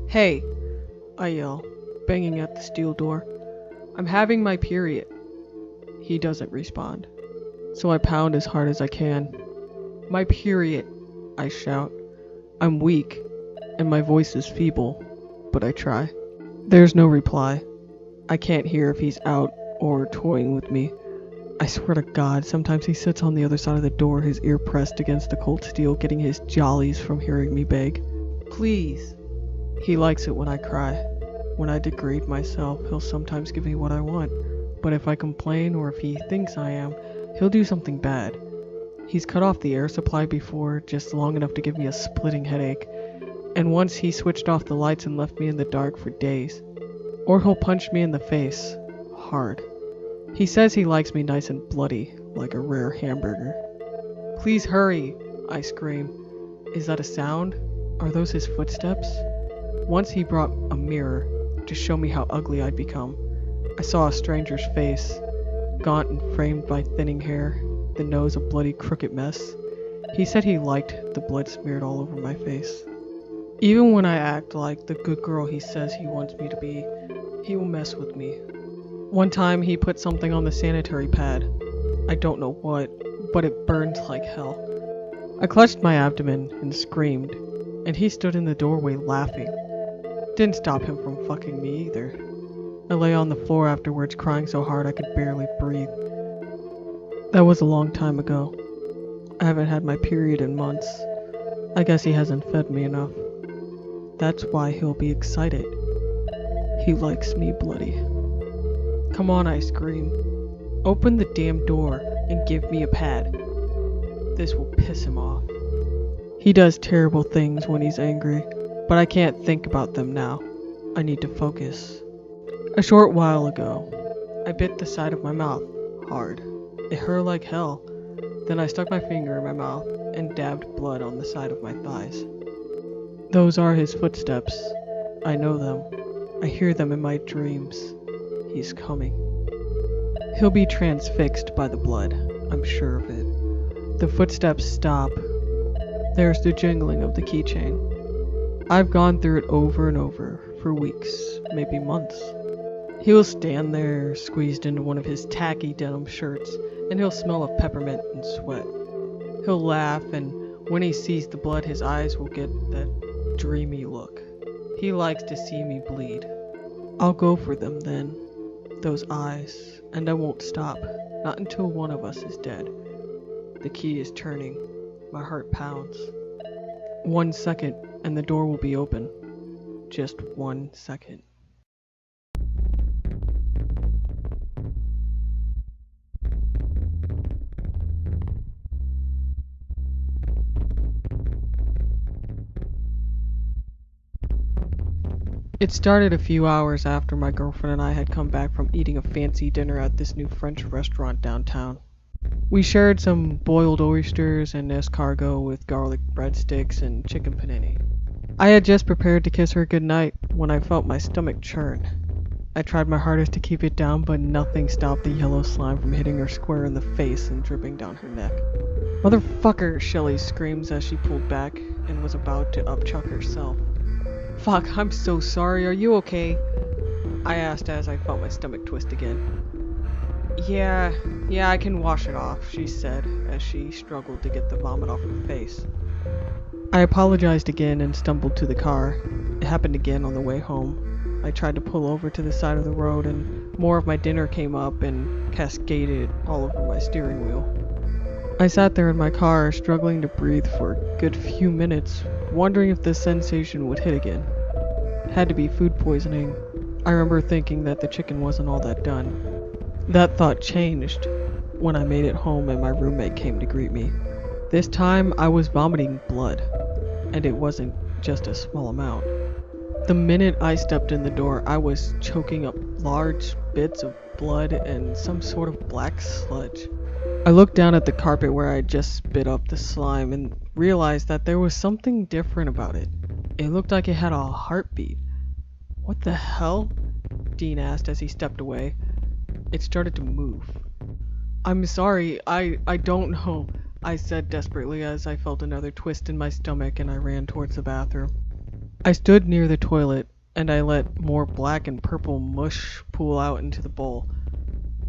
Hey, I yell, banging at the steel door. I'm having my period. He doesn't respond, so I pound as hard as I can. My period, I shout. I'm weak, and my voice is feeble, but I try. There's no reply. I can't hear if he's out or toying with me. I swear to God, sometimes he sits on the other side of the door, his ear pressed against the cold steel, getting his jollies from hearing me beg. Please. He likes it when I cry. When I degrade myself, he'll sometimes give me what I want, but if I complain or if he thinks I am, he'll do something bad. He's cut off the air supply before, just long enough to give me a splitting headache, and once he switched off the lights and left me in the dark for days. Or he'll punch me in the face, hard. He says he likes me nice and bloody, like a rare hamburger. Please hurry, I scream. Is that a sound? Are those his footsteps? Once he brought a mirror to show me how ugly I'd become. I saw a stranger's face, gaunt and framed by thinning hair, the nose a bloody crooked mess. He said he liked the blood smeared all over my face. Even when I act like the good girl he says he wants me to be, he will mess with me. One time he put something on the sanitary pad. I don't know what, but it burned like hell. I clutched my abdomen and screamed, and he stood in the doorway laughing. Didn't stop him from fucking me either. I lay on the floor afterwards crying so hard I could barely breathe. That was a long time ago. I haven't had my period in months. I guess he hasn't fed me enough. That's why he'll be excited. He likes me bloody. Come on, I scream. Open the damn door and give me a pad. This will piss him off. He does terrible things when he's angry, but I can't think about them now. I need to focus. A short while ago, I bit the side of my mouth hard. It hurt like hell. Then I stuck my finger in my mouth and dabbed blood on the side of my thighs. Those are his footsteps. I know them. I hear them in my dreams. He's coming. He'll be transfixed by the blood, I'm sure of it. The footsteps stop. There's the jingling of the keychain. I've gone through it over and over for weeks, maybe months. He'll stand there, squeezed into one of his tacky denim shirts, and he'll smell of peppermint and sweat. He'll laugh, and when he sees the blood, his eyes will get that dreamy look. He likes to see me bleed. I'll go for them then, those eyes, and I won't stop, not until one of us is dead. The key is turning. My heart pounds. 1 second, and the door will be open. Just 1 second. It started a few hours after my girlfriend and I had come back from eating a fancy dinner at this new French restaurant downtown. We shared some boiled oysters and escargot with garlic breadsticks and chicken panini. I had just prepared to kiss her goodnight when I felt my stomach churn. I tried my hardest to keep it down, but nothing stopped the yellow slime from hitting her square in the face and dripping down her neck. Motherfucker, Shelly screams as she pulled back and was about to upchuck herself. Fuck, I'm so sorry, are you okay? I asked as I felt my stomach twist again. Yeah, I can wash it off, she said as she struggled to get the vomit off her face. I apologized again and stumbled to the car. It happened again on the way home. I tried to pull over to the side of the road and more of my dinner came up and cascaded all over my steering wheel. I sat there in my car, struggling to breathe for a good few minutes, wondering if the sensation would hit again. It had to be food poisoning. I remember thinking that the chicken wasn't all that done. That thought changed when I made it home and my roommate came to greet me. This time I was vomiting blood, and it wasn't just a small amount. The minute I stepped in the door, I was choking up large bits of blood and some sort of black sludge. I looked down at the carpet where I had just spit up the slime and realized that there was something different about it. It looked like it had a heartbeat. What the hell? Dean asked as he stepped away. It started to move. I'm sorry, I don't know, I said desperately as I felt another twist in my stomach and I ran towards the bathroom. I stood near the toilet, and I let more black and purple mush pool out into the bowl.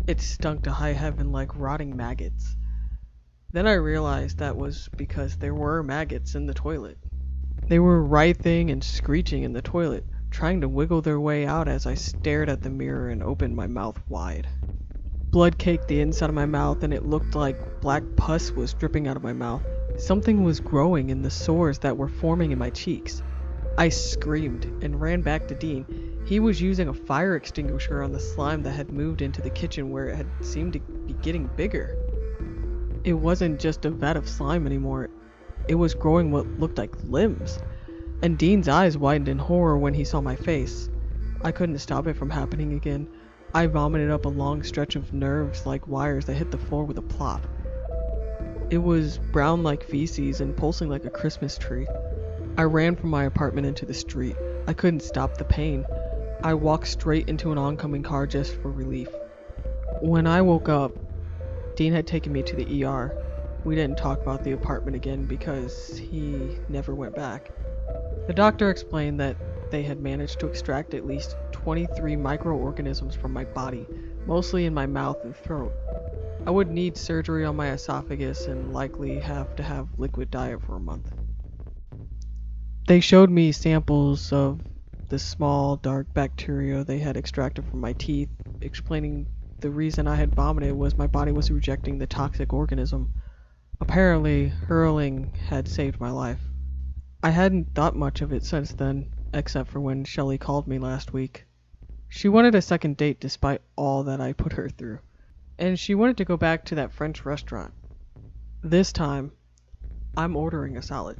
It stunk to high heaven like rotting maggots. Then I realized that was because there were maggots in the toilet. They were writhing and screeching in the toilet, trying to wiggle their way out as I stared at the mirror and opened my mouth wide. Blood caked the inside of my mouth, and it looked like black pus was dripping out of my mouth. Something was growing in the sores that were forming in my cheeks. I screamed and ran back to Dean. He was using a fire extinguisher on the slime that had moved into the kitchen where it had seemed to be getting bigger. It wasn't just a vat of slime anymore. It was growing what looked like limbs. And Dean's eyes widened in horror when he saw my face. I couldn't stop it from happening again. I vomited up a long stretch of nerves like wires that hit the floor with a plop. It was brown like feces and pulsing like a Christmas tree. I ran from my apartment into the street. I couldn't stop the pain. I walked straight into an oncoming car just for relief. When I woke up, Dean had taken me to the ER. We didn't talk about the apartment again because he never went back. The doctor explained that they had managed to extract at least 23 microorganisms from my body, mostly in my mouth and throat. I would need surgery on my esophagus and likely have to have liquid diet for a month. They showed me samples of the small, dark bacteria they had extracted from my teeth, explaining the reason I had vomited was my body was rejecting the toxic organism. Apparently, hurling had saved my life. I hadn't thought much of it since then, except for when Shelley called me last week. She wanted a second date despite all that I put her through, and she wanted to go back to that French restaurant. This time, I'm ordering a salad.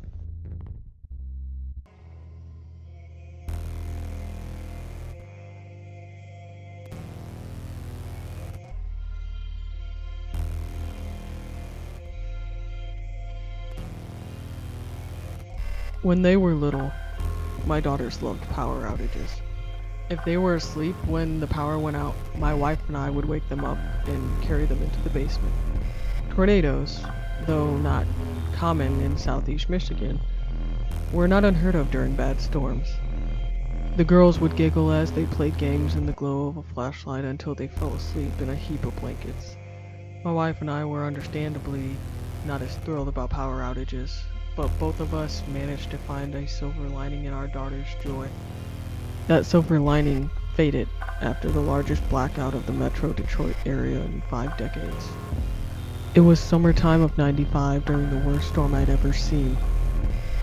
When they were little, my daughters loved power outages. If they were asleep when the power went out, my wife and I would wake them up and carry them into the basement. Tornadoes, though not common in southeast Michigan, were not unheard of during bad storms. The girls would giggle as they played games in the glow of a flashlight until they fell asleep in a heap of blankets. My wife and I were understandably not as thrilled about power outages, but both of us managed to find a silver lining in our daughter's joy. That silver lining faded after the largest blackout of the metro Detroit area in 5 decades. It was summertime of '95 during the worst storm I'd ever seen.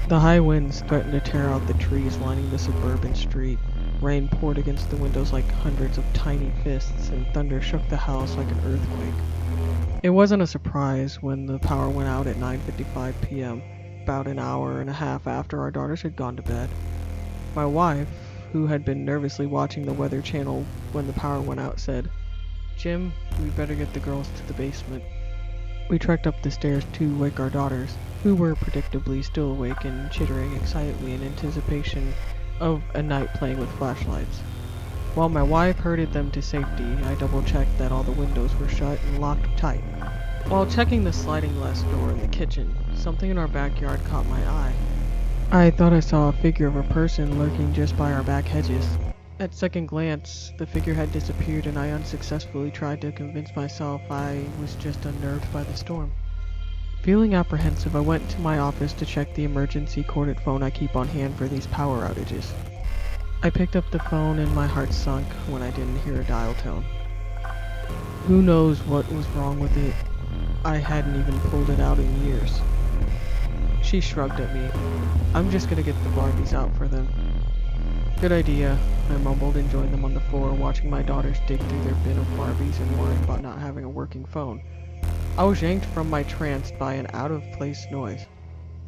The high winds threatened to tear out the trees lining the suburban street. Rain poured against the windows like hundreds of tiny fists, and thunder shook the house like an earthquake. It wasn't a surprise when the power went out at 9:55 p.m., about an hour and a half after our daughters had gone to bed. My wife, who had been nervously watching the Weather Channel when the power went out, said, "Jim, we better get the girls to the basement." We trekked up the stairs to wake our daughters, who were predictably still awake and chittering excitedly in anticipation of a night playing with flashlights. While my wife herded them to safety, I double-checked that all the windows were shut and locked tight. While checking the sliding glass door in the kitchen, something in our backyard caught my eye. I thought I saw a figure of a person lurking just by our back hedges. At second glance, the figure had disappeared, and I unsuccessfully tried to convince myself I was just unnerved by the storm. Feeling apprehensive, I went to my office to check the emergency corded phone I keep on hand for these power outages. I picked up the phone and my heart sunk when I didn't hear a dial tone. Who knows what was wrong with it? I hadn't even pulled it out in years. She shrugged at me. "I'm just gonna get the Barbies out for them." "Good idea," I mumbled and joined them on the floor, watching my daughters dig through their bin of Barbies and worrying about not having a working phone. I was yanked from my trance by an out-of-place noise.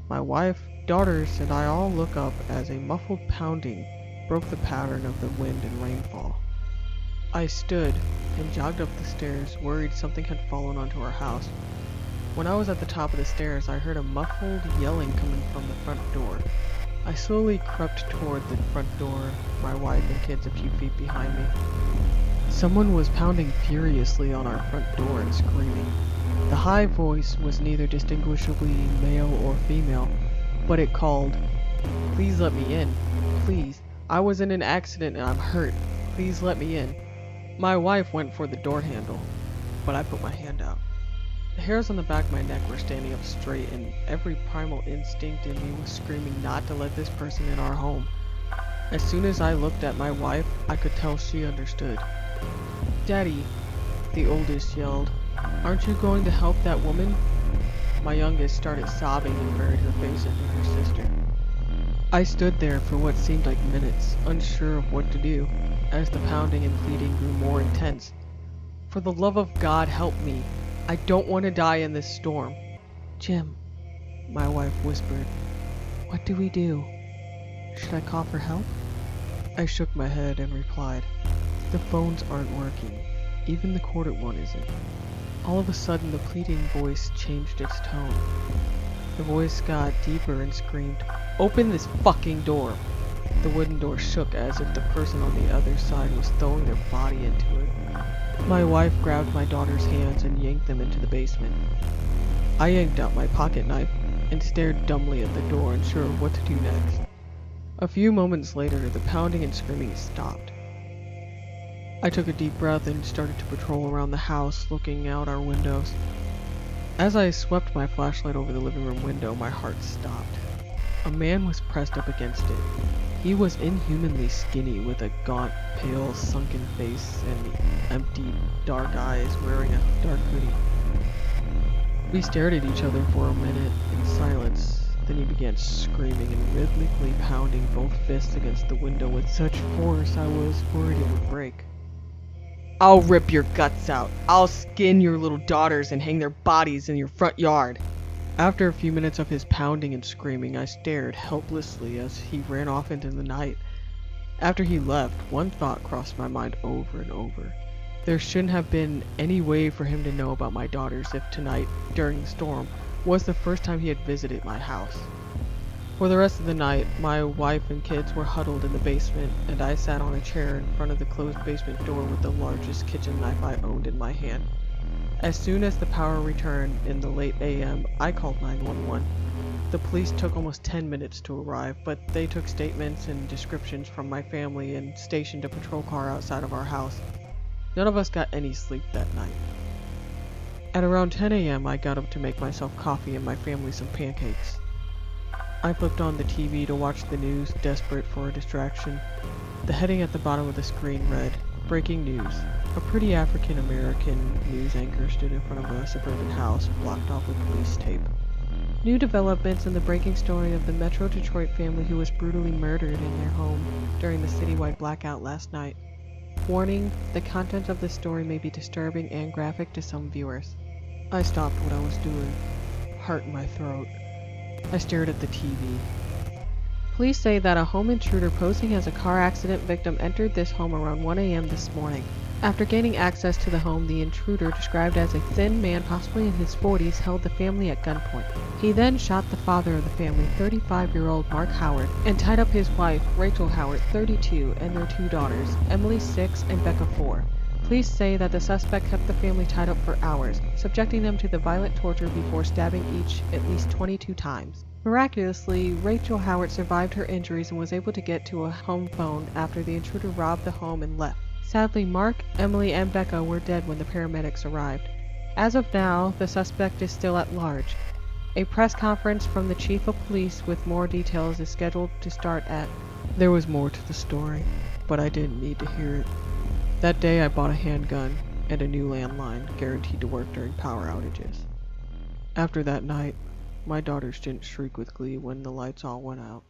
My wife, daughters, and I all look up as a muffled pounding broke the pattern of the wind and rainfall. I stood and jogged up the stairs, worried something had fallen onto our house. When I was at the top of the stairs, I heard a muffled yelling coming from the front door. I slowly crept toward the front door, my wife and kids a few feet behind me. Someone was pounding furiously on our front door and screaming. The high voice was neither distinguishably male or female, but it called, "Please let me in," Please, I was in an accident and I'm hurt. Please let me in. My wife went for the door handle, but I put my hand out. The hairs on the back of my neck were standing up straight, and every primal instinct in me was screaming not to let this person in our home. As soon as I looked at my wife, I could tell she understood. "Daddy," the oldest yelled, "aren't you going to help that woman?" My youngest started sobbing and buried her face into her sister. I stood there for what seemed like minutes, unsure of what to do, as the pounding and pleading grew more intense. "For the love of God, help me. I don't want to die in this storm." "Jim," my wife whispered, "what do we do? Should I call for help?" I shook my head and replied, "The phones aren't working. Even the corded one isn't." All of a sudden, the pleading voice changed its tone. The voice got deeper and screamed, "Open this fucking door!" The wooden door shook as if the person on the other side was throwing their body into it. My wife grabbed my daughter's hands and yanked them into the basement. I yanked out my pocket knife and stared dumbly at the door, unsure of what to do next. A few moments later, the pounding and screaming stopped. I took a deep breath and started to patrol around the house, looking out our windows. As I swept my flashlight over the living room window, my heart stopped. A man was pressed up against it. He was inhumanly skinny, with a gaunt, pale, sunken face and empty, dark eyes, wearing a dark hoodie. We stared at each other for a minute in silence. Then he began screaming and rhythmically pounding both fists against the window with such force I was worried it would break. "I'll rip your guts out. I'll skin your little daughters and hang their bodies in your front yard." After a few minutes of his pounding and screaming, I stared helplessly as he ran off into the night. After he left, one thought crossed my mind over and over. There shouldn't have been any way for him to know about my daughters if tonight, during the storm, was the first time he had visited my house. For the rest of the night, my wife and kids were huddled in the basement, and I sat on a chair in front of the closed basement door with the largest kitchen knife I owned in my hand. As soon as the power returned in the late AM, I called 911. The police took almost 10 minutes to arrive, but they took statements and descriptions from my family and stationed a patrol car outside of our house. None of us got any sleep that night. At around 10 AM, I got up to make myself coffee and my family some pancakes. I flipped on the TV to watch the news, desperate for a distraction. The heading at the bottom of the screen read, "Breaking news. A pretty African-American news anchor stood in front of a suburban house, blocked off with police tape. New developments in the breaking story of the Metro Detroit family who was brutally murdered in their home during the citywide blackout last night. Warning, the content of this story may be disturbing and graphic to some viewers." I stopped what I was doing, heart in my throat. I stared at the TV. "Police say that a home intruder posing as a car accident victim entered this home around 1 AM this morning. After gaining access to the home, the intruder, described as a thin man possibly in his 40s, held the family at gunpoint. He then shot the father of the family, 35-year-old Mark Howard, and tied up his wife, Rachel Howard, 32, and their two daughters, Emily, 6, and Becca, 4. Police say that the suspect kept the family tied up for hours, subjecting them to the violent torture before stabbing each at least 22 times. Miraculously, Rachel Howard survived her injuries and was able to get to a home phone after the intruder robbed the home and left. Sadly, Mark, Emily, and Becca were dead when the paramedics arrived. As of now, the suspect is still at large. A press conference from the chief of police with more details is scheduled to start at..." There was more to the story, but I didn't need to hear it. That day I bought a handgun and a new landline guaranteed to work during power outages. After that night, my daughters didn't shriek with glee when the lights all went out.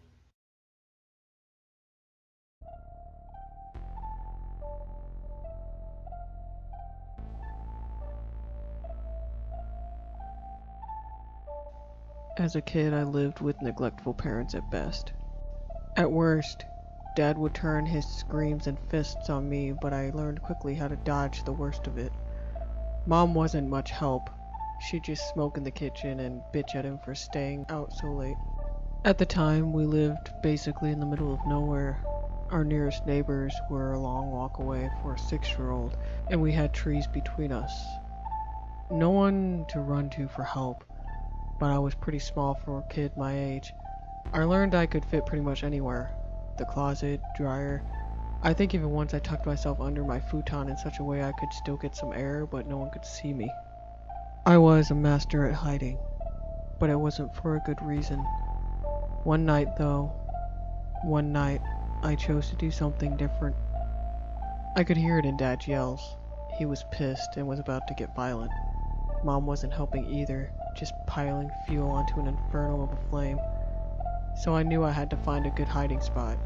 As a kid, I lived with neglectful parents at best. At worst, Dad would turn his screams and fists on me, but I learned quickly how to dodge the worst of it. Mom wasn't much help. She'd just smoke in the kitchen and bitch at him for staying out so late. At the time, we lived basically in the middle of nowhere. Our nearest neighbors were a long walk away for a 6-year-old, and we had trees between us. No one to run to for help, but I was pretty small for a kid my age. I learned I could fit pretty much anywhere. the closet, dryer. I think even once I tucked myself under my futon in such a way I could still get some air, but no one could see me. I was a master at hiding, but it wasn't for a good reason. One night, I chose to do something different. I could hear it in Dad's yells. He was pissed and was about to get violent. Mom wasn't helping either, just piling fuel onto an inferno of a flame. So I knew I had to find a good hiding spot.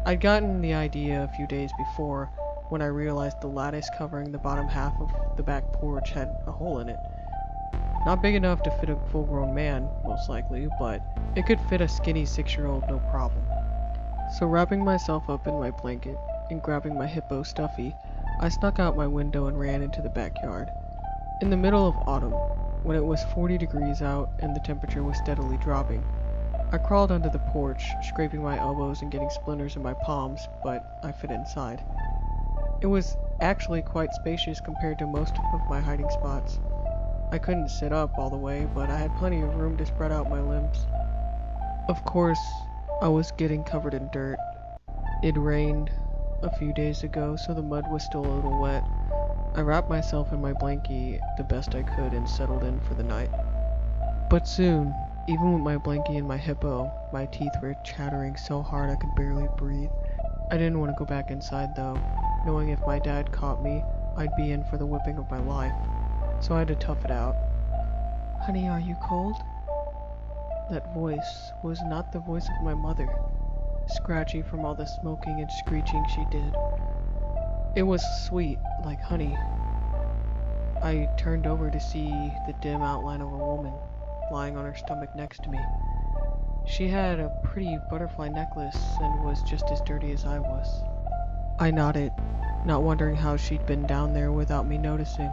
I'd gotten the idea a few days before when I realized the lattice covering the bottom half of the back porch had a hole in it. Not big enough to fit a full-grown man, most likely, but it could fit a skinny 6-year-old no problem. So wrapping myself up in my blanket and grabbing my hippo stuffy, I snuck out my window and ran into the backyard. In the middle of autumn, when it was 40 degrees out and the temperature was steadily dropping, I crawled under the porch, scraping my elbows and getting splinters in my palms, but I fit inside. It was actually quite spacious compared to most of my hiding spots. I couldn't sit up all the way, but I had plenty of room to spread out my limbs. Of course, I was getting covered in dirt. It rained a few days ago, so the mud was still a little wet. I wrapped myself in my blankie the best I could and settled in for the night. But soon, even with my blankie and my hippo, my teeth were chattering so hard I could barely breathe. I didn't want to go back inside though, knowing if my dad caught me, I'd be in for the whipping of my life. So I had to tough it out. "Honey, are you cold?" That voice was not the voice of my mother, scratchy from all the smoking and screeching she did. It was sweet, like honey. I turned over to see the dim outline of a woman lying on her stomach next to me. She had a pretty butterfly necklace and was just as dirty as I was. I nodded, not wondering how she'd been down there without me noticing.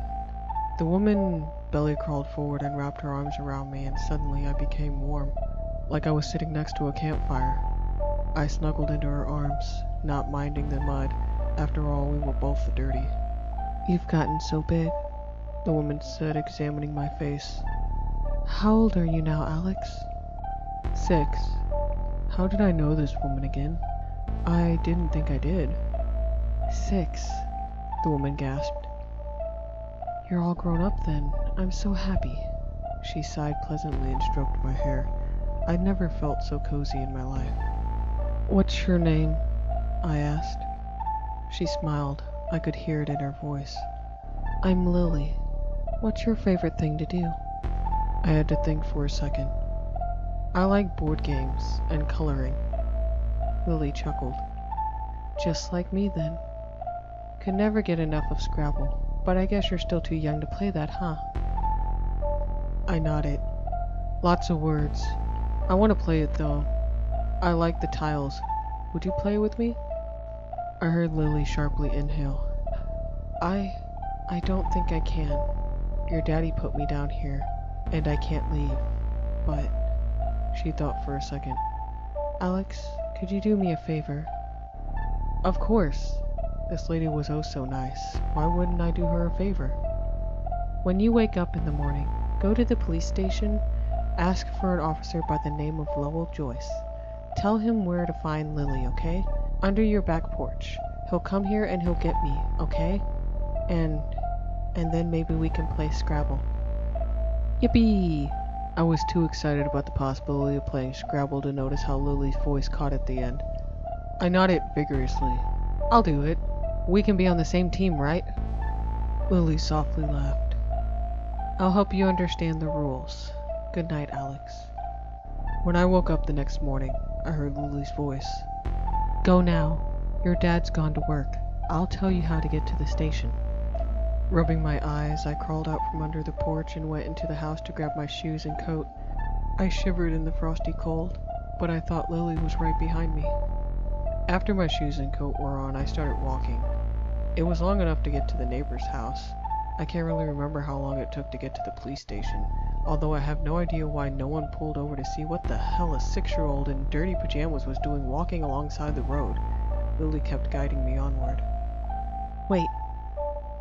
The woman belly crawled forward and wrapped her arms around me, and suddenly I became warm, like I was sitting next to a campfire. I snuggled into her arms, not minding the mud. After all, we were both dirty. "You've gotten so big," the woman said, examining my face. "How old are you now, Alex?" 6. How did I know this woman again? I didn't think I did. 6, the woman gasped. "You're all grown up then. I'm so happy." She sighed pleasantly and stroked my hair. I'd never felt so cozy in my life. "What's your name?" I asked. She smiled. I could hear it in her voice. "I'm Lily. What's your favorite thing to do?" I had to think for a second. "I like board games and coloring." Lily chuckled. "Just like me then. Could never get enough of Scrabble, but I guess you're still too young to play that, huh?" I nodded. "Lots of words. I want to play it though. I like the tiles. Would you play with me?" I heard Lily sharply inhale. I don't think I can. Your daddy put me down here, and I can't leave, but..." She thought for a second. "Alex, could you do me a favor?" Of course. This lady was oh so nice. Why wouldn't I do her a favor? "When you wake up in the morning, go to the police station, ask for an officer by the name of Lowell Joyce. Tell him where to find Lily, okay? Under your back porch. He'll come here and he'll get me, okay? And then maybe we can play Scrabble." Yippee! I was too excited about the possibility of playing Scrabble to notice how Lily's voice caught at the end. I nodded vigorously. "I'll do it. We can be on the same team, right?" Lily softly laughed. "I'll help you understand the rules. Good night, Alex." When I woke up the next morning, I heard Lily's voice. "Go now. Your dad's gone to work. I'll tell you how to get to the station." Rubbing my eyes, I crawled out from under the porch and went into the house to grab my shoes and coat. I shivered in the frosty cold, but I thought Lily was right behind me. After my shoes and coat were on, I started walking. It was long enough to get to the neighbor's house. I can't really remember how long it took to get to the police station, although I have no idea why no one pulled over to see what the hell a 6-year-old in dirty pajamas was doing walking alongside the road. Lily kept guiding me onward. "Wait.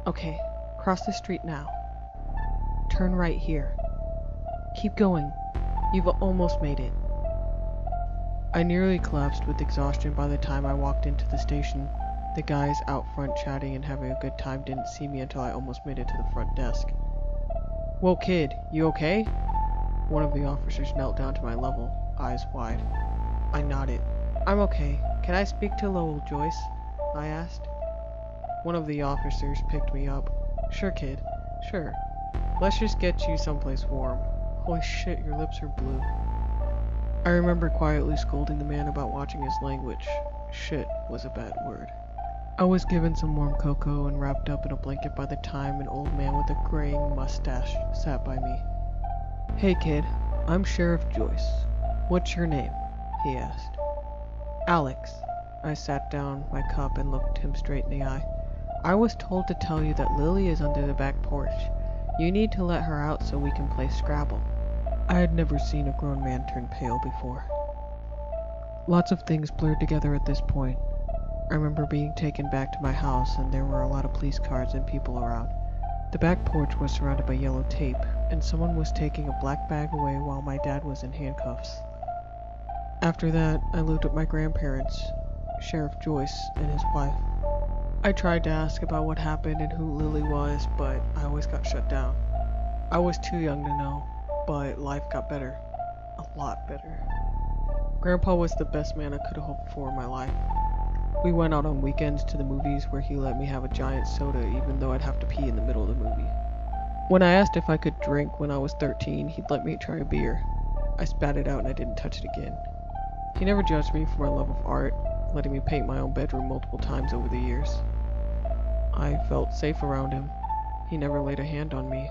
Okay, cross the street now. Turn right here. Keep going. You've almost made it." I nearly collapsed with exhaustion by the time I walked into the station. The guys out front chatting and having a good time didn't see me until I almost made it to the front desk. "Whoa, kid, you okay?" One of the officers knelt down to my level, eyes wide. I nodded. "I'm okay. Can I speak to Lowell Joyce?" I asked. One of the officers picked me up. "Sure, kid. Sure. Let's just get you someplace warm. Holy shit, your lips are blue." I remember quietly scolding the man about watching his language. Shit was a bad word. I was given some warm cocoa and wrapped up in a blanket by the time an old man with a graying mustache sat by me. "Hey kid, I'm Sheriff Joyce. What's your name?" he asked. "Alex." I sat down my cup and looked him straight in the eye. "I was told to tell you that Lily is under the back porch. You need to let her out so we can play Scrabble." I had never seen a grown man turn pale before. Lots of things blurred together at this point. I remember being taken back to my house and there were a lot of police cars and people around. The back porch was surrounded by yellow tape, and someone was taking a black bag away while my dad was in handcuffs. After that, I lived with my grandparents, Sheriff Joyce and his wife. I tried to ask about what happened and who Lily was, but I always got shut down. I was too young to know, but life got better. A lot better. Grandpa was the best man I could have hoped for in my life. We went out on weekends to the movies where he let me have a giant soda even though I'd have to pee in the middle of the movie. When I asked if I could drink when I was 13, he'd let me try a beer. I spat it out and I didn't touch it again. He never judged me for my love of art, letting me paint my own bedroom multiple times over the years. I felt safe around him. He never laid a hand on me.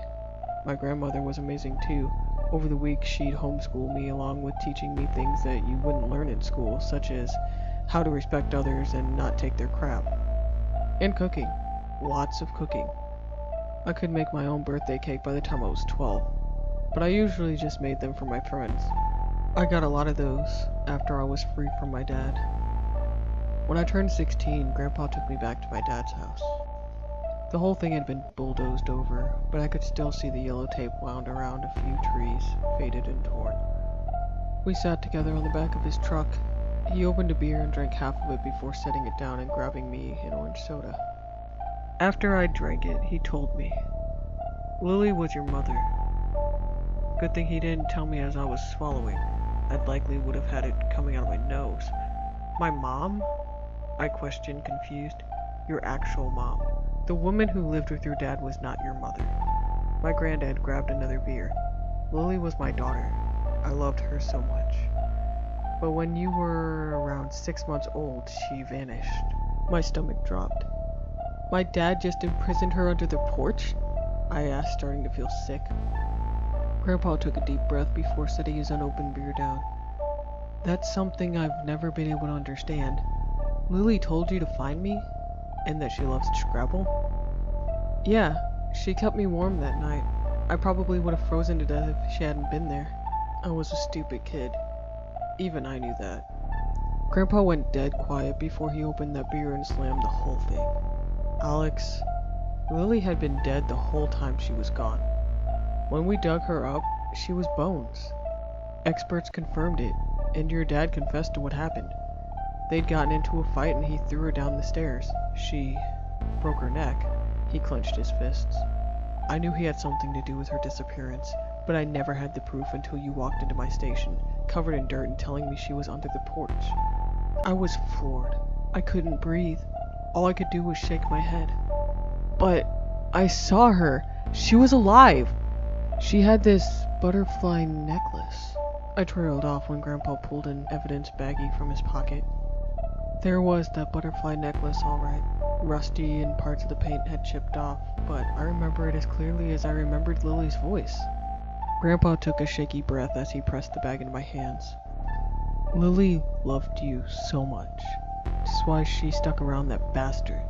My grandmother was amazing too. Over the week, she'd homeschool me along with teaching me things that you wouldn't learn in school, such as how to respect others and not take their crap. And cooking. Lots of cooking. I could make my own birthday cake by the time I was 12, but I usually just made them for my friends. I got a lot of those after I was free from my dad. When I turned 16, Grandpa took me back to my dad's house. The whole thing had been bulldozed over, but I could still see the yellow tape wound around a few trees, faded and torn. We sat together on the back of his truck. He opened a beer and drank half of it before setting it down and grabbing me an orange soda. After I drank it, he told me, "Lily was your mother." Good thing he didn't tell me as I was swallowing. I likely would have had it coming out of my nose. "My mom?" I questioned, confused. "Your actual mom. The woman who lived with your dad was not your mother." My granddad grabbed another beer. "Lily was my daughter. I loved her so much. But when you were around 6 months old, she vanished." My stomach dropped. "My dad just imprisoned her under the porch?" I asked, starting to feel sick. Grandpa took a deep breath before setting his unopened beer down. "That's something I've never been able to understand. Lily told you to find me? And that she loves to Scrabble?" "Yeah, she kept me warm that night. I probably would have frozen to death if she hadn't been there. I was a stupid kid. Even I knew that." Grandpa went dead quiet before he opened that beer and slammed the whole thing. "Alex, Lily had been dead the whole time she was gone. When we dug her up, she was bones. Experts confirmed it, and your dad confessed to what happened. They'd gotten into a fight and he threw her down the stairs. She broke her neck." He clenched his fists. "I knew he had something to do with her disappearance, but I never had the proof until you walked into my station, covered in dirt and telling me she was under the porch. I was floored. I couldn't breathe. All I could do was shake my head. But I saw her. She was alive. She had this butterfly necklace." I trailed off when Grandpa pulled an evidence baggie from his pocket. There was that butterfly necklace, all right. Rusty and parts of the paint had chipped off, but I remember it as clearly as I remembered Lily's voice. Grandpa took a shaky breath as he pressed the bag into my hands. "Lily loved you so much. That's why she stuck around that bastard.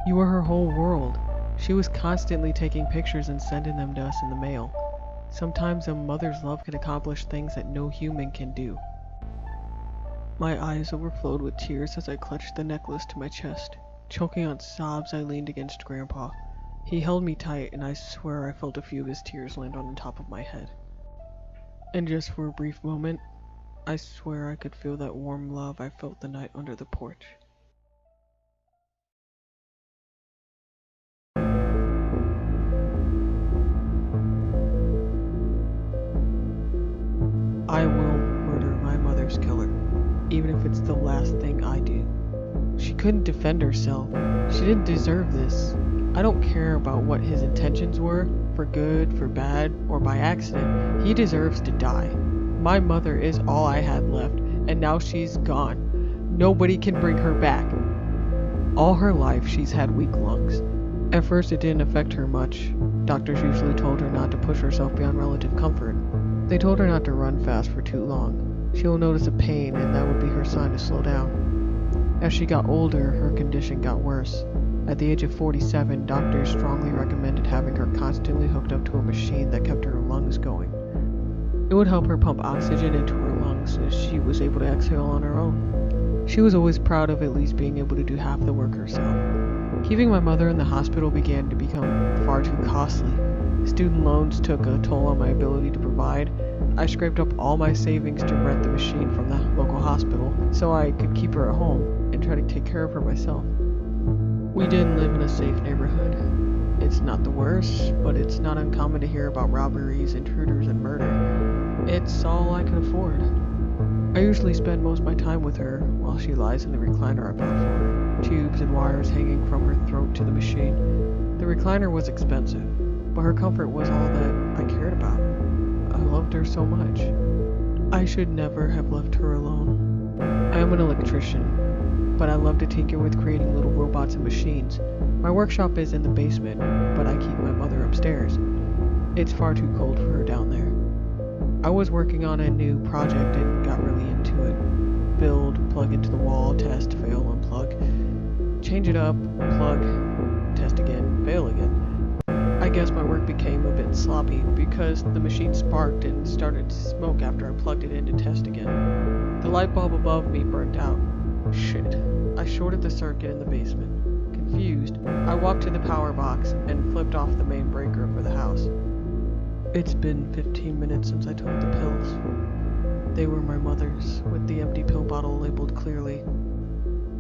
You were her whole world. She was constantly taking pictures and sending them to us in the mail. Sometimes a mother's love can accomplish things that no human can do." My eyes overflowed with tears as I clutched the necklace to my chest. Choking on sobs, I leaned against Grandpa. He held me tight, and I swear I felt a few of his tears land on the top of my head. And just for a brief moment, I swear I could feel that warm love I felt the night under the porch. I will murder my mother's killer, even if it's the last thing I do. She couldn't defend herself. She didn't deserve this. I don't care about what his intentions were, for good, for bad, or by accident. He deserves to die. My mother is all I had left, and now she's gone. Nobody can bring her back. All her life, she's had weak lungs. At first, it didn't affect her much. Doctors usually told her not to push herself beyond relative comfort. They told her not to run fast for too long. She will notice a pain, and that would be her sign to slow down. As she got older, her condition got worse. At the age of 47, doctors strongly recommended having her constantly hooked up to a machine that kept her lungs going. It would help her pump oxygen into her lungs as she was able to exhale on her own. She was always proud of at least being able to do half the work herself. Keeping my mother in the hospital began to become far too costly. Student loans took a toll on my ability to provide. I scraped up all my savings to rent the machine from the local hospital so I could keep her at home and try to take care of her myself. We didn't live in a safe neighborhood. It's not the worst, but it's not uncommon to hear about robberies, intruders, and murder. It's all I could afford. I usually spend most of my time with her while she lies in the recliner I bought for her, tubes and wires hanging from her throat to the machine. The recliner was expensive, but her comfort was all that I cared about. I loved her so much. I should never have left her alone. I am an electrician, but I love to tinker with creating little robots and machines. My workshop is in the basement, but I keep my mother upstairs. It's far too cold for her down there. I was working on a new project and got really into it. Build, plug into the wall, test, fail, unplug. Change it up, plug, test again, fail again. I guess my work became a bit sloppy because the machine sparked and started to smoke after I plugged it in to test again. The light bulb above me burnt out. Shit. I shorted the circuit in the basement. Confused, I walked to the power box and flipped off the main breaker for the house. It's been 15 minutes since I took the pills. They were my mother's, with the empty pill bottle labeled clearly.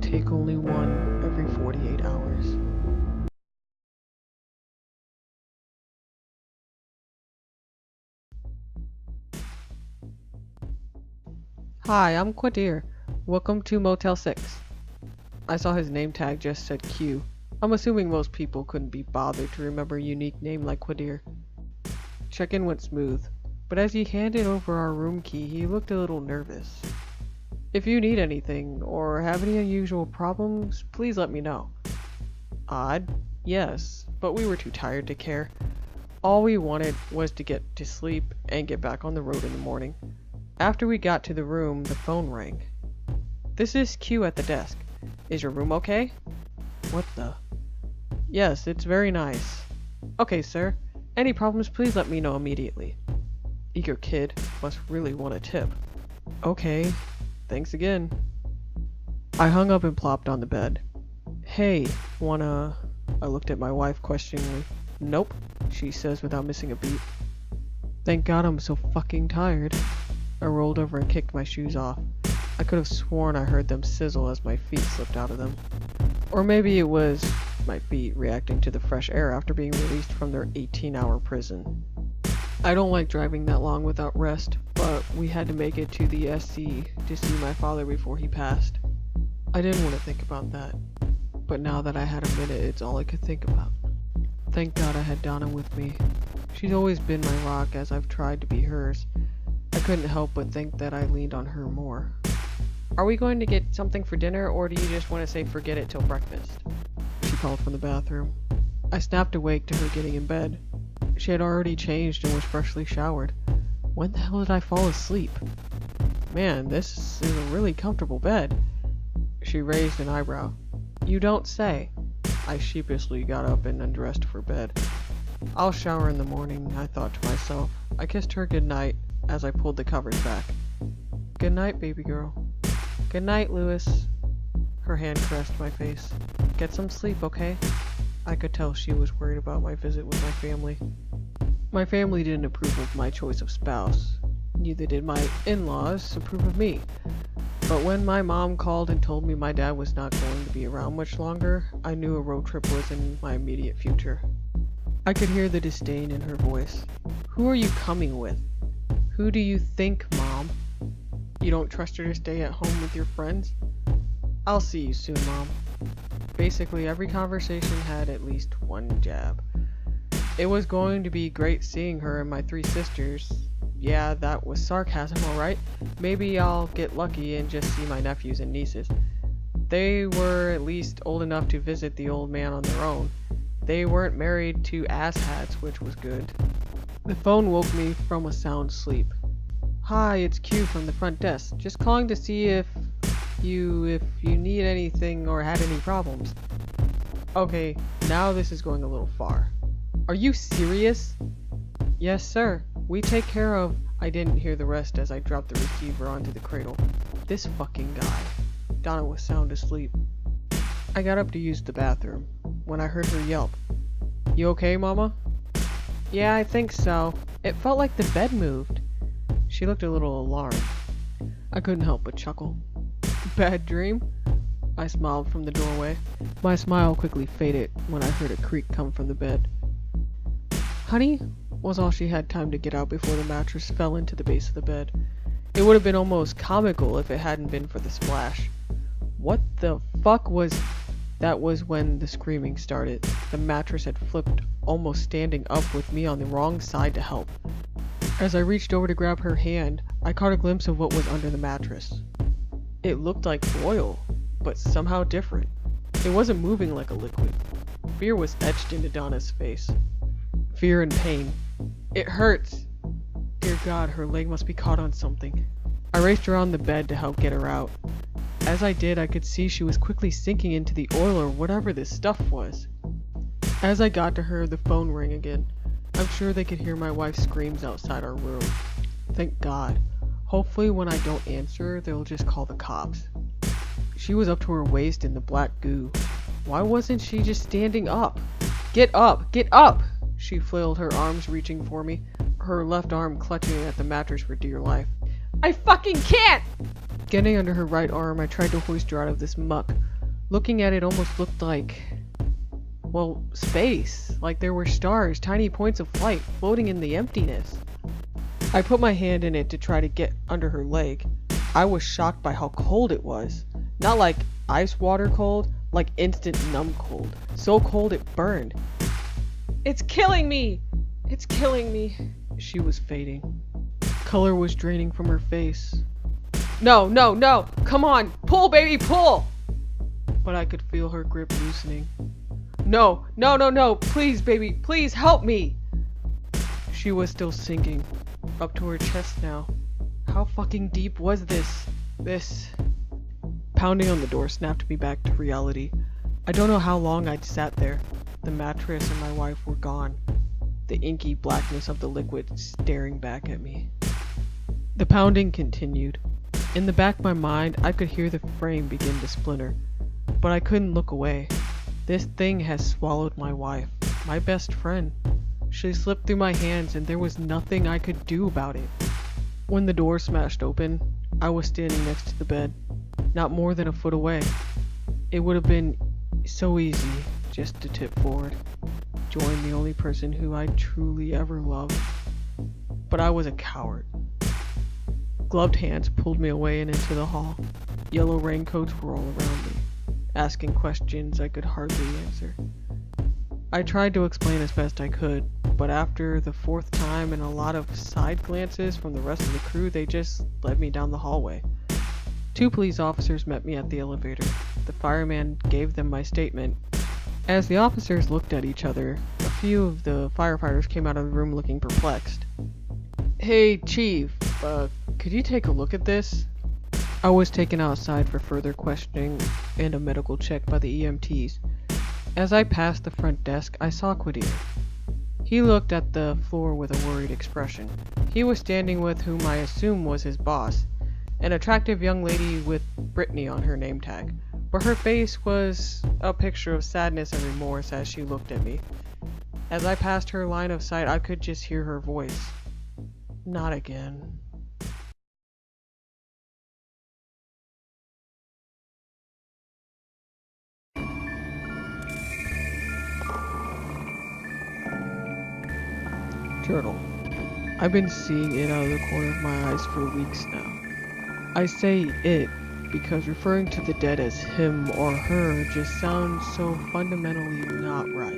Take only one every 48 hours. Hi, I'm Quadir. Welcome to Motel 6. I saw his name tag just said Q. I'm assuming most people couldn't be bothered to remember a unique name like Quadir. Check-in went smooth, but as he handed over our room key, he looked a little nervous. If you need anything, or have any unusual problems, please let me know. Odd, yes, but we were too tired to care. All we wanted was to get to sleep and get back on the road in the morning. After we got to the room, the phone rang. This is Q at the desk. Is your room okay? What the? Yes, it's very nice. Okay, sir. Any problems, please let me know immediately. Eager kid must really want a tip. Okay, thanks again. I hung up and plopped on the bed. Hey, wanna... I looked at my wife questioningly. Nope, she says without missing a beat. Thank God I'm so fucking tired. I rolled over and kicked my shoes off. I could have sworn I heard them sizzle as my feet slipped out of them. Or maybe it was my feet reacting to the fresh air after being released from their 18-hour prison. I don't like driving that long without rest, but we had to make it to the SC to see my father before he passed. I didn't want to think about that, but now that I had a minute, it's all I could think about. Thank God I had Donna with me. She's always been my rock as I've tried to be hers. I couldn't help but think that I leaned on her more. Are we going to get something for dinner, or do you just want to say forget it till breakfast? She called from the bathroom. I snapped awake to her getting in bed. She had already changed and was freshly showered. When the hell did I fall asleep? Man, this is a really comfortable bed. She raised an eyebrow. You don't say. I sheepishly got up and undressed for bed. I'll shower in the morning, I thought to myself. I kissed her goodnight as I pulled the covers back. Good night, baby girl. Good night, Louis. Her hand caressed my face. Get some sleep, okay? I could tell she was worried about my visit with my family. My family didn't approve of my choice of spouse. Neither did my in-laws approve of me. But when my mom called and told me my dad was not going to be around much longer, I knew a road trip was in my immediate future. I could hear the disdain in her voice. Who are you coming with? Who do you think, Mom? You don't trust her to stay at home with your friends? I'll see you soon, Mom. Basically, every conversation had at least one jab. It was going to be great seeing her and my 3 sisters. Yeah, that was sarcasm, alright. Maybe I'll get lucky and just see my nephews and nieces. They were at least old enough to visit the old man on their own. They weren't married to asshats, which was good. The phone woke me from a sound sleep. Hi, it's Q from the front desk. Just calling to see if you need anything or had any problems. Okay, now this is going a little far. Are you serious? Yes, sir. We take care of... I didn't hear the rest as I dropped the receiver onto the cradle. This fucking guy. Donna was sound asleep. I got up to use the bathroom when I heard her yelp. You okay, Mama? Yeah, I think so. It felt like the bed moved. She looked a little alarmed. I couldn't help but chuckle. Bad dream? I smiled from the doorway. My smile quickly faded when I heard a creak come from the bed. Honey? Was all she had time to get out before the mattress fell into the base of the bed. It would have been almost comical if it hadn't been for the splash. What the fuck was... That was when the screaming started. The mattress had flipped, almost standing up with me on the wrong side to help. As I reached over to grab her hand, I caught a glimpse of what was under the mattress. It looked like oil, but somehow different. It wasn't moving like a liquid. Fear was etched into Donna's face. Fear and pain. It hurts! Dear God, her leg must be caught on something. I raced around the bed to help get her out. As I did, I could see she was quickly sinking into the oil or whatever this stuff was. As I got to her, the phone rang again. I'm sure they could hear my wife's screams outside our room. Thank God. Hopefully when I don't answer, they'll just call the cops. She was up to her waist in the black goo. Why wasn't she just standing up? Get up! Get up! She flailed her arms, reaching for me, her left arm clutching at the mattress for dear life. I fucking can't! Getting under her right arm, I tried to hoist her out of this muck. Looking at it almost looked like... well, space. Like there were stars, tiny points of light, floating in the emptiness. I put my hand in it to try to get under her leg. I was shocked by how cold it was. Not like ice water cold, like instant numb cold. So cold it burned. It's killing me! It's killing me. She was fading. Color was draining from her face. No, no, no! Come on! Pull, baby, pull! But I could feel her grip loosening. No, no, no, no! Please, baby, please help me! She was still sinking. Up to her chest now. How fucking deep was this? Pounding on the door snapped me back to reality. I don't know how long I'd sat there. The mattress and my wife were gone. The inky blackness of the liquid staring back at me. The pounding continued. In the back of my mind, I could hear the frame begin to splinter. But I couldn't look away. This thing has swallowed my wife, my best friend. She slipped through my hands and there was nothing I could do about it. When the door smashed open, I was standing next to the bed, not more than a foot away. It would have been so easy just to tip forward, join the only person who I truly ever loved. But I was a coward. Gloved hands pulled me away and into the hall. Yellow raincoats were all around me, asking questions I could hardly answer. I tried to explain as best I could, but after the 4th time and a lot of side glances from the rest of the crew, they just led me down the hallway. 2 police officers met me at the elevator. The fireman gave them my statement. As the officers looked at each other, a few of the firefighters came out of the room looking perplexed. Hey, Chief, could you take a look at this? I was taken outside for further questioning and a medical check by the EMTs. As I passed the front desk, I saw Quadir. He looked at the floor with a worried expression. He was standing with whom I assume was his boss, an attractive young lady with Brittany on her name tag, but her face was a picture of sadness and remorse as she looked at me. As I passed her line of sight, I could just hear her voice. Not again. Journal. I've been seeing it out of the corner of my eyes for weeks now. I say it because referring to the dead as him or her just sounds so fundamentally not right.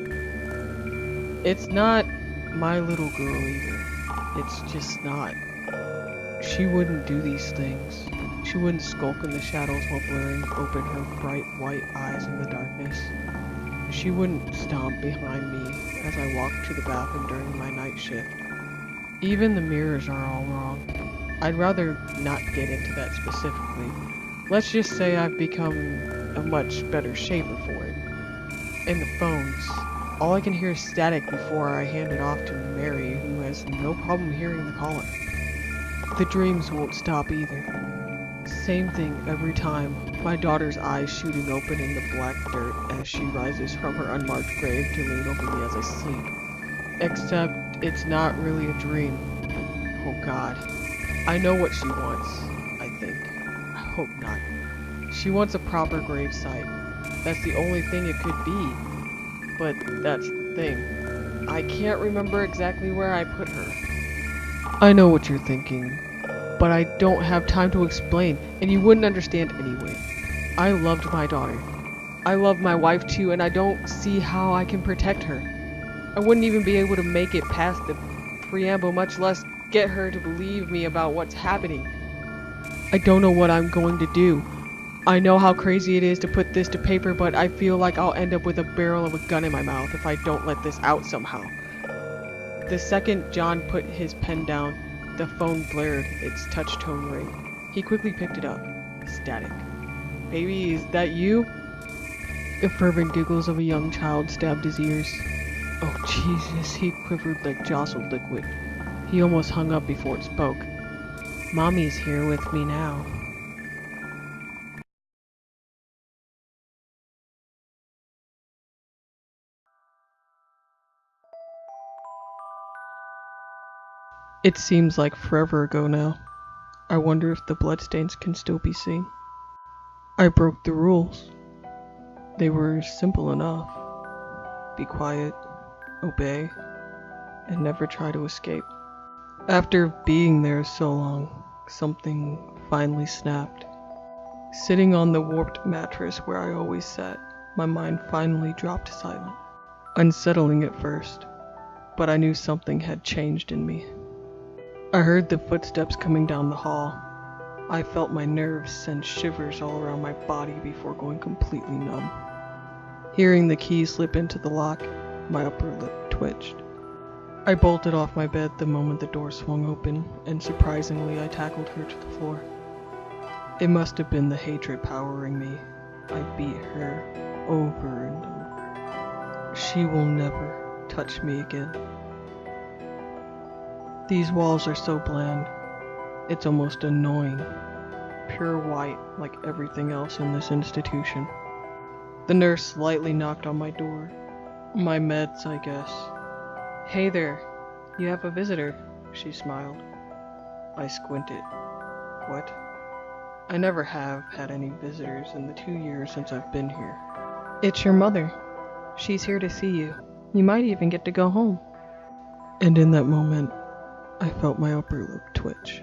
It's not my little girl either. It's just not. She wouldn't do these things. She wouldn't skulk in the shadows while blurring open her bright white eyes in the darkness. She wouldn't stomp behind me as I walked to the bathroom during my night shift. Even the mirrors are all wrong. I'd rather not get into that specifically. Let's just say I've become a much better shaver for it. And the phones. All I can hear is static before I hand it off to Mary, who has no problem hearing the caller. The dreams won't stop either. Same thing every time. My daughter's eyes shooting open in the black dirt as she rises from her unmarked grave to lean over me as I sleep. Except it's not really a dream. Oh God. I know what she wants, I think. I hope not. She wants a proper gravesite. That's the only thing it could be. But that's the thing. I can't remember exactly where I put her. I know what you're thinking, but I don't have time to explain, and you wouldn't understand anyway. I loved my daughter. I love my wife too, and I don't see how I can protect her. I wouldn't even be able to make it past the preamble, much less get her to believe me about what's happening. I don't know what I'm going to do. I know how crazy it is to put this to paper, but I feel like I'll end up with a barrel of a gun in my mouth if I don't let this out somehow. The second John put his pen down, the phone blared its touch tone ring. He quickly picked it up. Static. Baby, is that you? The fervent giggles of a young child stabbed his ears. Oh Jesus, he quivered like jostled liquid. He almost hung up before it spoke. Mommy's here with me now. It seems like forever ago now. I wonder if the bloodstains can still be seen. I broke the rules. They were simple enough. Be quiet, obey, and never try to escape. After being there so long, something finally snapped. Sitting on the warped mattress where I always sat, my mind finally dropped silent. Unsettling at first, but I knew something had changed in me. I heard the footsteps coming down the hall. I felt my nerves send shivers all around my body before going completely numb. Hearing the key slip into the lock, my upper lip twitched. I bolted off my bed the moment the door swung open, and surprisingly I tackled her to the floor. It must have been the hatred powering me. I beat her over and over. She will never touch me again. These walls are so bland. It's almost annoying. Pure white like everything else in this institution. The nurse slightly knocked on my door. My meds, I guess. Hey there, you have a visitor, she smiled. I squinted. What? I never have had any visitors in the 2 years since I've been here. It's your mother. She's here to see you. You might even get to go home. And in that moment, I felt my upper lip twitch.